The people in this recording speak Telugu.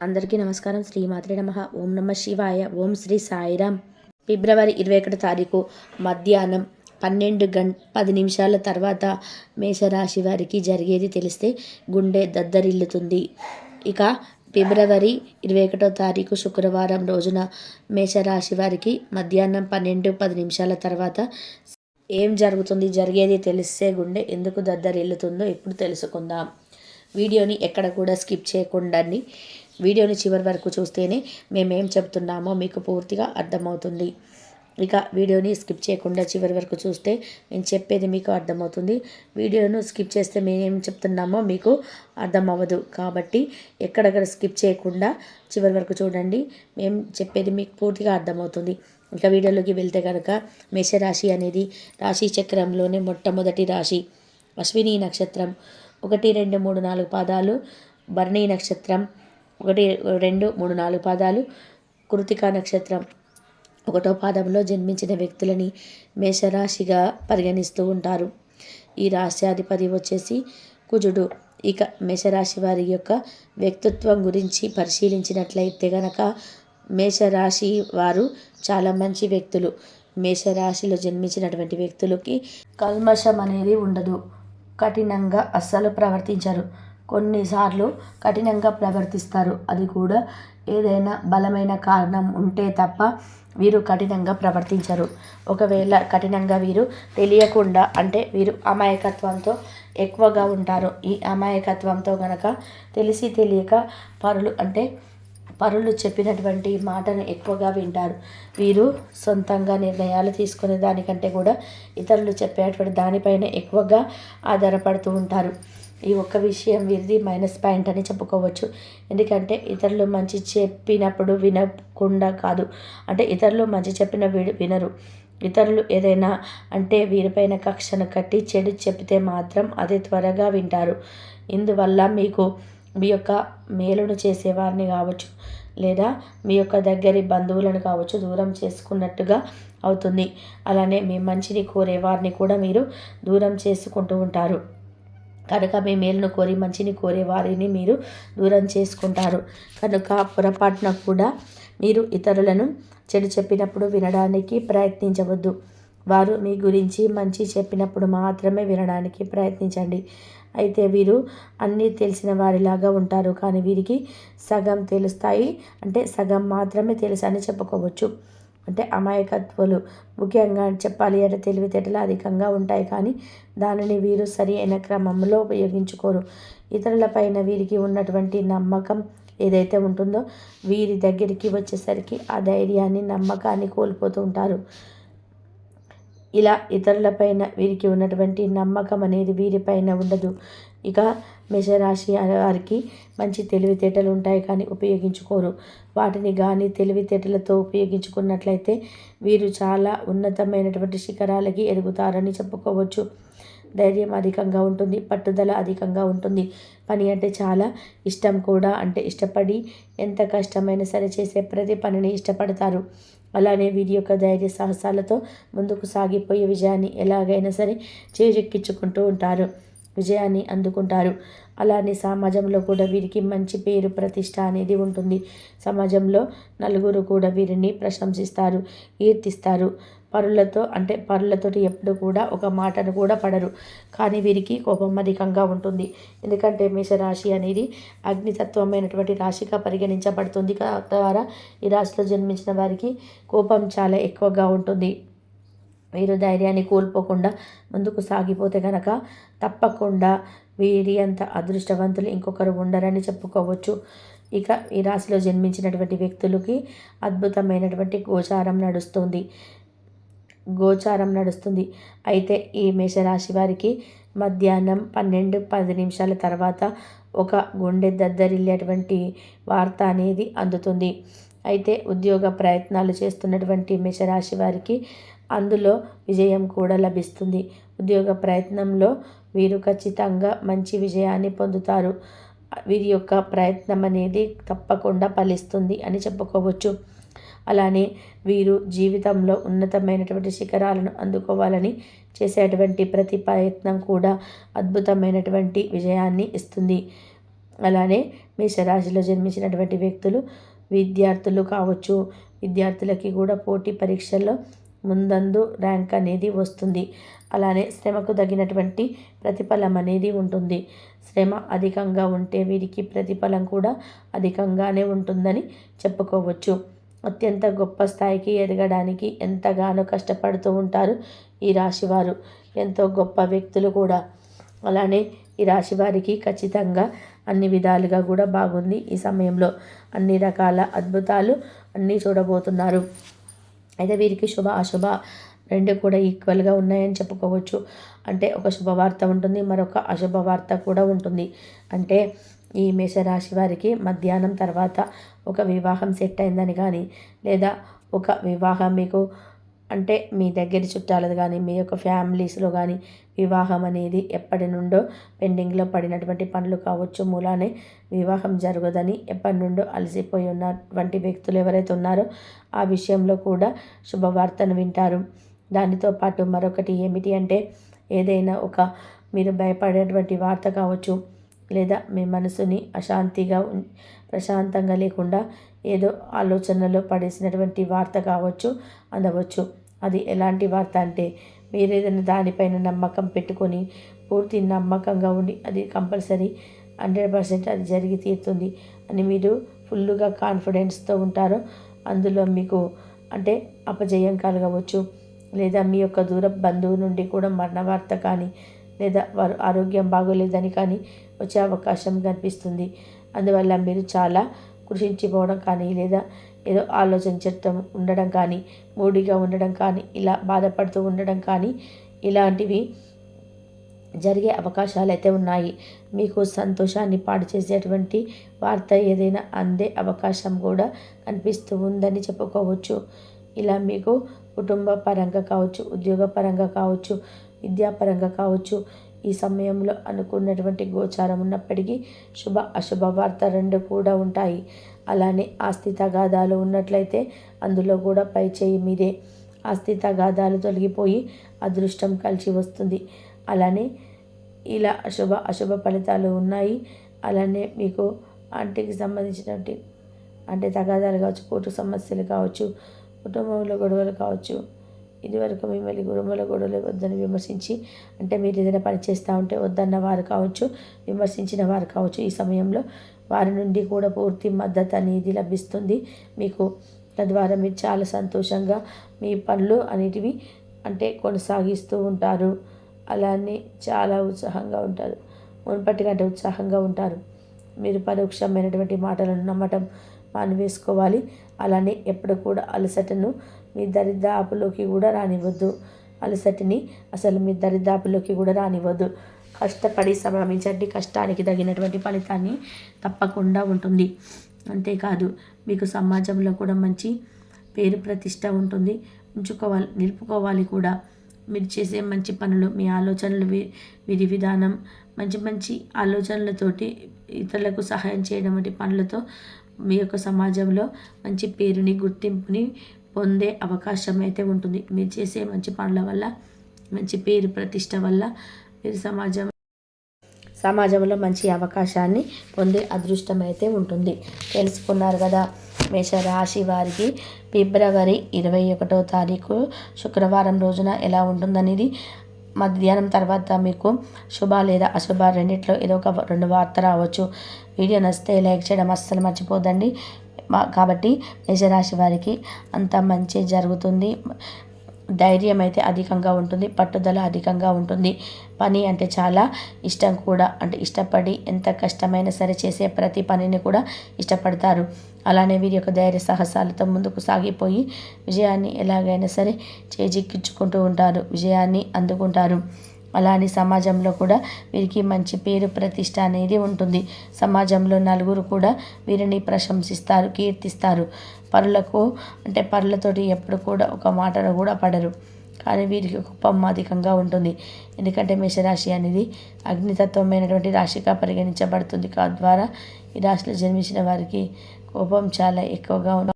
అందరికీ నమస్కారం. శ్రీమాత్రే నమః. ఓం నమ శివాయ. ఓం శ్రీ సాయిరామ్. ఫిబ్రవరి 21 తారీఖు మధ్యాహ్నం 12:10 తర్వాత మేషరాశి వారికి జరిగేది తెలిస్తే గుండె దద్దరిల్లుతుంది. ఇక ఫిబ్రవరి 21 తారీఖు శుక్రవారం రోజున మేషరాశి వారికి మధ్యాహ్నం 12:10 తర్వాత ఏం జరుగుతుంది, జరిగేది తెలిస్తే గుండె ఎందుకు దద్దరిల్లుతుందో ఇప్పుడు తెలుసుకుందాం. వీడియోని ఎక్కడ కూడా స్కిప్ చేయకుండా వీడియోని చివరి వరకు చూస్తేనే మేమేం చెప్తున్నామో మీకు పూర్తిగా అర్థమవుతుంది. ఇక వీడియోని స్కిప్ చేయకుండా చివరి వరకు చూస్తే మేము చెప్పేది మీకు అర్థమవుతుంది. వీడియోను స్కిప్ చేస్తే మేమేం చెప్తున్నామో మీకు అర్థమవ్వదు. కాబట్టి ఎక్కడెక్కడ స్కిప్ చేయకుండా చివరి వరకు చూడండి. మేము చెప్పేది మీకు పూర్తిగా అర్థమవుతుంది. ఇక వీడియోలోకి వెళ్తే కనుక మేషరాశి అనేది రాశి చక్రంలోనే మొట్టమొదటి రాశి. అశ్విని నక్షత్రం 1, 2, 3, 4 పాదాలు, భరణి నక్షత్రం 1, 2, 3, 4 పాదాలు, కృతికా నక్షత్రం 1వ పాదంలో జన్మించిన వ్యక్తులని మేషరాశిగా పరిగణిస్తూ ఉంటారు. ఈ రాశ్యాధిపతి వచ్చేసి కుజుడు. ఇక మేషరాశి వారి యొక్క వ్యక్తిత్వం గురించి పరిశీలించినట్లయితే గనక మేషరాశి వారు చాలా మంచి వ్యక్తులు. మేషరాశిలో జన్మించినటువంటి వ్యక్తులకి కల్మషం అనేది ఉండదు. కఠినంగా అస్సలు ప్రవర్తించరు. కొన్నిసార్లు కఠినంగా ప్రవర్తిస్తారు. అది కూడా ఏదైనా బలమైన కారణం ఉంటే తప్ప వీరు కఠినంగా ప్రవర్తించరు. ఒకవేళ కఠినంగా వీరు తెలియకుండా, అంటే వీరు అమాయకత్వంతో ఎక్కువగా ఉంటారు. ఈ అమాయకత్వంతో గనక తెలిసి తెలియక పరులు చెప్పినటువంటి మాటను ఎక్కువగా వింటారు. వీరు సొంతంగా నిర్ణయాలు తీసుకునే దానికంటే కూడా ఇతరులు చెప్పేటువంటి దానిపైన ఎక్కువగా ఆధారపడుతూ ఉంటారు. ఈ ఒక్క విషయం వీరిది మైనస్ పాయింట్ అని చెప్పుకోవచ్చు. ఎందుకంటే ఇతరులు మంచి చెప్పినప్పుడు వినకుండా కాదు, అంటే ఇతరులు మంచి చెప్పిన వినరు. ఇతరులు ఏదైనా అంటే వీరిపైన కక్షను కట్టి చెడు చెప్తే మాత్రం అది త్వరగా వింటారు. ఇందువల్ల మీకు మీ యొక్క మేలును చేసేవారిని కావచ్చు, లేదా మీ యొక్క దగ్గరి బంధువులను కావచ్చు దూరం చేసుకున్నట్టుగా అవుతుంది. అలానే మీ మంచిని కోరే వారిని కూడా మీరు దూరం చేసుకుంటూ ఉంటారు. కనుక మీ మేలును కోరి మంచిని కోరే వారిని మీరు దూరం చేసుకుంటారు. కనుక పొరపాటున కూడా మీరు ఇతరులను చెడు చెప్పినప్పుడు వినడానికి ప్రయత్నించవద్దు. వారు మీ గురించి మంచి చెప్పినప్పుడు మాత్రమే వినడానికి ప్రయత్నించండి. అయితే వీరు అన్నీ తెలిసిన వారిలాగా ఉంటారు, కానీ వీరికి సగం తెలుస్తాయి, అంటే సగం మాత్రమే తెలుసు అని చెప్పుకోవచ్చు. అంటే అమాయకత్వాలు ముఖ్యంగా చెప్పాలి అంటే తెలివితేటలు అధికంగా ఉంటాయి, కానీ దానిని వీరు సరి అయిన క్రమంలో ఉపయోగించుకోరు. ఇతరులపైన వీరికి ఉన్నటువంటి నమ్మకం ఏదైతే ఉంటుందో వీరి దగ్గరికి వచ్చేసరికి ఆ ధైర్యాన్ని, నమ్మకాన్ని కోల్పోతూ ఉంటారు. ఇలా ఇతరులపైన వీరికి ఉన్నటువంటి నమ్మకం అనేది వీరిపైన ఉండదు. ఇక మేషరాశి వారికి మంచి తెలివితేటలు ఉంటాయి, కానీ ఉపయోగించుకోరు. వాటిని కానీ తెలివితేటలతో ఉపయోగించుకున్నట్లయితే వీరు చాలా ఉన్నతమైనటువంటి శిఖరాలకి ఎదుగుతారని చెప్పుకోవచ్చు. ధైర్యం అధికంగా ఉంటుంది, పట్టుదల అధికంగా ఉంటుంది. పని అంటే చాలా ఇష్టం కూడా, అంటే ఇష్టపడి ఎంత కష్టమైనా సరే చేసే ప్రతి పనిని ఇష్టపడతారు. అలానే వీరి యొక్క ధైర్య సాహసాలతో ముందుకు సాగిపోయే విజయాన్ని ఎలాగైనా సరే చేజెక్కించుకుంటూ ఉంటారు, విజయాన్ని అందుకుంటారు. అలానే సమాజంలో కూడా వీరికి మంచి పేరు ప్రతిష్ట అనేది ఉంటుంది. సమాజంలో నలుగురు కూడా వీరిని ప్రశంసిస్తారు, కీర్తిస్తారు. పరులతోటి ఎప్పుడు కూడా ఒక మాటను కూడా పడరు. కానీ వీరికి కోపం అధికంగా ఉంటుంది. ఎందుకంటే మేషరాశి అనేది అగ్నితత్వమైనటువంటి రాశిగా పరిగణించబడుతుంది. ద్వారా ఈ రాశిలో జన్మించిన వారికి కోపం చాలా ఎక్కువగా ఉంటుంది. వీరు ధైర్యాన్ని కోల్పోకుండా ముందుకు సాగిపోతే కనుక తప్పకుండా వీరి అంత అదృష్టవంతులు ఇంకొకరు ఉండరని చెప్పుకోవచ్చు. ఇక ఈ రాశిలో జన్మించినటువంటి వ్యక్తులకి అద్భుతమైనటువంటి గోచారం నడుస్తుంది. అయితే ఈ మేషరాశి వారికి మధ్యాహ్నం 12:10 తర్వాత ఒక గుండె దద్దరిల్లేటువంటి వార్త అనేది అందుతుంది. అయితే ఉద్యోగ ప్రయత్నాలు చేస్తున్నటువంటి మేషరాశి వారికి అందులో విజయం కూడా లభిస్తుంది. ఉద్యోగ ప్రయత్నంలో వీరు ఖచ్చితంగా మంచి విజయాన్ని పొందుతారు. వీరి యొక్క ప్రయత్నం అనేది తప్పకుండా ఫలిస్తుంది అని చెప్పుకోవచ్చు. అలానే వీరు జీవితంలో ఉన్నతమైనటువంటి శిఖరాలను అందుకోవాలని చేసేటువంటి ప్రతి ప్రయత్నం కూడా అద్భుతమైనటువంటి విజయాన్ని ఇస్తుంది. అలానే మేషరాశిలో జన్మించినటువంటి వ్యక్తులు విద్యార్థులు కావచ్చు, విద్యార్థులకి కూడా పోటీ పరీక్షల్లో ముందందు ర్యాంక్ అనేది వస్తుంది. అలానే శ్రమకు తగినటువంటి ప్రతిఫలం అనేది ఉంటుంది. శ్రమ అధికంగా ఉంటే వీరికి ప్రతిఫలం కూడా అధికంగానే ఉంటుందని చెప్పుకోవచ్చు. అత్యంత గొప్ప స్థాయికి ఎదగడానికి ఎంతగానో కష్టపడుతూ ఉంటారు ఈ రాశివారు. ఎంతో గొప్ప వ్యక్తులు కూడా. అలానే ఈ రాశి వారికి ఖచ్చితంగా అన్ని విధాలుగా కూడా బాగుంది. ఈ సమయంలో అన్ని రకాల అద్భుతాలు అన్నీ చూడబోతున్నారు. అయితే వీరికి శుభ అశుభ రెండు కూడా ఈక్వల్గా ఉన్నాయని చెప్పుకోవచ్చు. అంటే ఒక శుభవార్త ఉంటుంది, మరొక అశుభవార్త కూడా ఉంటుంది. అంటే ఈ మేషరాశి వారికి మధ్యాహ్నం తర్వాత ఒక వివాహం సెట్ అయిందని కానీ, లేదా ఒక వివాహం మీకు అంటే మీ దగ్గర చుట్టాలది కానీ, మీ యొక్క ఫ్యామిలీస్లో కానీ వివాహం అనేది ఎప్పటి నుండో పెండింగ్లో పడినటువంటి పనులు కావచ్చు, మూలానే వివాహం జరగదని ఎప్పటి నుండో అలసిపోయి ఉన్నటువంటి వ్యక్తులు ఎవరైతే ఉన్నారో ఆ విషయంలో కూడా శుభవార్తను వింటారు. దానితో పాటు మరొకటి ఏమిటి అంటే, ఏదైనా ఒక మీరు భయపడేటువంటి వార్త కావచ్చు, లేదా మీ మనసుని అశాంతిగా ప్రశాంతంగా లేకుండా ఏదో ఆలోచనలో పడేసినటువంటి వార్త కావచ్చు, అందవచ్చు. అది ఎలాంటి వార్త అంటే, మీరు ఏదైనా దానిపైన నమ్మకం పెట్టుకొని పూర్తి నమ్మకంగా ఉండి అది కంపల్సరీ 100% అది జరిగి తీరుతుంది అని మీరు ఫుల్గా కాన్ఫిడెన్స్తో ఉంటారో అందులో మీకు అంటే అపజయం కలగవచ్చు, లేదా మీ యొక్క దూర బంధువు నుండి కూడా మరణ వార్త కానీ, లేదా వారు ఆరోగ్యం బాగోలేదని కానీ వచ్చే అవకాశం కనిపిస్తుంది. అందువల్ల మీరు చాలా కృషించిపోవడం కానీ, లేదా ఏదో ఆలోచించడం ఉండడం కానీ, మూడీగా ఉండడం కానీ, ఇలా బాధపడుతూ ఉండడం కానీ ఇలాంటివి జరిగే అవకాశాలు అయితే ఉన్నాయి. మీకు సంతోషాన్ని పాడు చేసేటువంటి వార్త ఏదైనా అందే అవకాశం కూడా కనిపిస్తూ ఉందని చెప్పుకోవచ్చు. ఇలా మీకు కుటుంబ పరంగా కావచ్చు, ఉద్యోగపరంగా కావచ్చు, విద్యాపరంగా కావచ్చు ఈ సమయంలో అనుకున్నటువంటి గోచారం ఉన్నప్పటికీ శుభ అశుభ వార్త రెండు కూడా ఉంటాయి. అలానే ఆస్తి తగాదాలు ఉన్నట్లయితే అందులో కూడా పై చేయి మీదే. ఆస్తి తగాదాలు తొలగిపోయి అదృష్టం కలిసి వస్తుంది. అలానే ఇలా అశుభ ఫలితాలు ఉన్నాయి. అలానే మీకు ఆంటీకి సంబంధించినటువంటి అంటే తగాదాలు కావచ్చు, కోర్టు సమస్యలు కావచ్చు, కుటుంబంలో గొడవలు కావచ్చు, ఇదివరకు మిమ్మల్ని కుటుంబంలో గొడవలు వద్దని విమర్శించి అంటే మీరు ఏదైనా పని చేస్తూ ఉంటే వద్దన్న వారు కావచ్చు, విమర్శించిన వారు కావచ్చు, ఈ సమయంలో వారి నుండి కూడా పూర్తి మద్దతు అనేది లభిస్తుంది మీకు. తద్వారా మీరు చాలా సంతోషంగా మీ పనులు అనేటివి అంటే కొనసాగిస్తూ ఉంటారు. అలానే చాలా ఉత్సాహంగా ఉంటారు. మునుపటి కంటే ఉత్సాహంగా ఉంటారు. మీరు పరోక్షమైనటువంటి మాటలను నమ్మటం మానివేసుకోవాలి. అలానే ఎప్పుడు కూడా అలసటను మీ దరిదాపులోకి కూడా రానివ్వద్దు. అలసటిని అసలు మీ దరిదాపులోకి కూడా రానివ్వద్దు. కష్టపడి శ్రమించండి. కష్టానికి తగినటువంటి ఫలితాన్ని తప్పకుండా ఉంటుంది. అంతేకాదు మీకు సమాజంలో కూడా మంచి పేరు ప్రతిష్ట ఉంటుంది. నిలుపుకోవాలి కూడా. మీరు చేసే మంచి పనులు, మీ ఆలోచనలు, విధి విధానం, మంచి ఆలోచనలతోటి ఇతరులకు సహాయం చేయడం వంటి పనులతో మీ యొక్క సమాజంలో మంచి పేరుని, గుర్తింపుని పొందే అవకాశం అయితే ఉంటుంది. మీరు చేసే మంచి పనుల వల్ల, మంచి పేరు ప్రతిష్ట వల్ల మీరు సమాజంలో మంచి అవకాశాన్ని పొందే అదృష్టం అయితే ఉంటుంది. తెలుసుకున్నారు కదా మేషరాశి వారికి ఫిబ్రవరి 21వ తారీఖు శుక్రవారం రోజున ఎలా ఉంటుందనేది. మధ్యాహ్నం తర్వాత మీకు శుభ లేదా అశుభ రెండిట్లో ఏదో ఒక రెండు వార్త రావచ్చు. వీడియో నచ్చితే లైక్ చేయడం అస్సలు మర్చిపోదండి. కాబట్టి మేషరాశి వారికి అంత మంచి జరుగుతుంది. ధైర్యం అయితే అధికంగా ఉంటుంది, పట్టుదల అధికంగా ఉంటుంది. పని అంటే చాలా ఇష్టం కూడా, అంటే ఇష్టపడి ఎంత కష్టమైనా సరే చేసే ప్రతి పనిని కూడా ఇష్టపడతారు. అలానే వీరి యొక్క ధైర్య సాహసాలతో ముందుకు సాగిపోయి విజయాన్ని ఎలాగైనా సరే చేజిక్కించుకుంటూ ఉంటారు, విజయాన్ని అందుకుంటారు. అలానే సమాజంలో కూడా వీరికి మంచి పేరు ప్రతిష్ట అనేది ఉంటుంది. సమాజంలో నలుగురు కూడా వీరిని ప్రశంసిస్తారు, కీర్తిస్తారు. పరులతోటి ఎప్పుడు కూడా ఒక మాటను కూడా పడరు. కానీ వీరికి కోపం అధికంగా ఉంటుంది. ఎందుకంటే మేషరాశి అనేది అగ్నితత్వమైనటువంటి రాశిగా పరిగణించబడుతుంది. తద్వారా ఈ రాశిలో జన్మించిన వారికి కోపం చాలా ఎక్కువగా